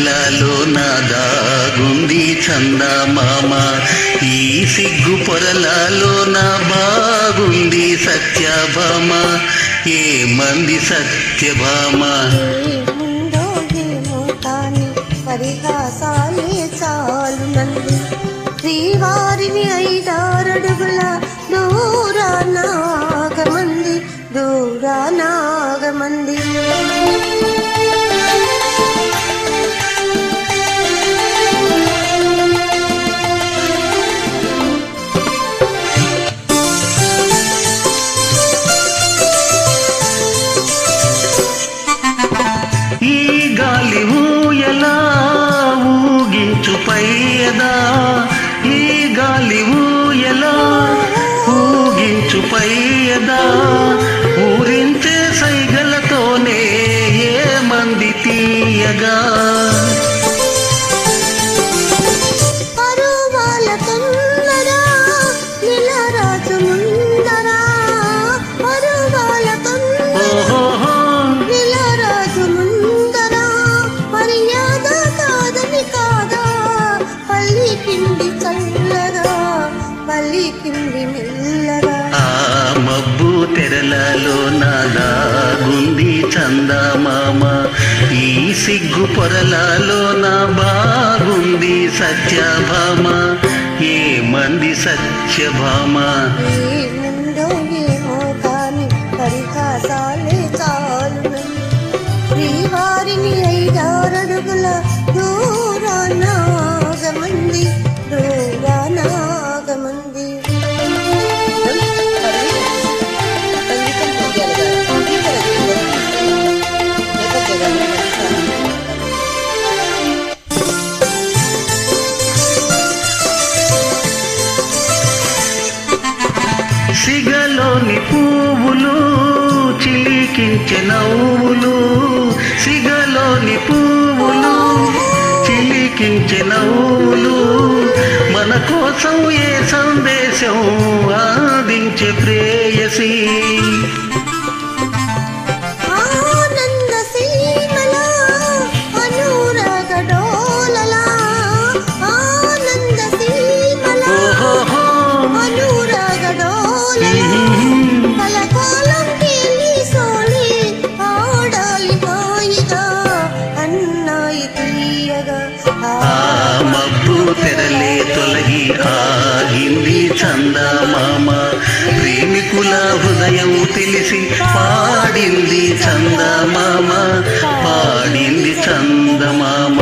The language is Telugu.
తెరలలో నా దాగుంది చందమామ, ఈ సిగ్గు పొరలలో నా బాగుంది సత్యభామ, ఏ మంది సత్యభామ. పరిహాసాలే చాలు నంది శ్రీవారిని 5-6 అడుగుల దూరానాగమంది దూరానాగమంది. ఈ గాలి ఊయలా ఊగించు పైయదా, ఈ గాలి ఊయలా ఊగించు పైయదా, ఊరించే సైగలతోనే ఏ మంది తీయగా. ఆ మబ్బు తెరలలో నా దాగుంది చందమామ, ఈ సిగ్గు పొరలలో నా బాగుంది సత్యభామ, ఏ మంది సత్యభామ. పరిహాసాలే చాలు శ్రీవారిని 5-6 అడుగుల దూరానాగమంది దూరానాగమంది. సిగలోని పువ్వులు చిలికించే నవ్వులు, సిగలోని పువ్వులు చిలికించే నవ్వులు, మన కోసం ఏ సందేశం ఆదించే ప్రేయసి. ఆ మబ్బు తెరలే తొలగి ఆగింది చందమామ, ప్రేమికుల హృదయం తెలిసి పాడింది చందమామ, పాడింది చందమామ.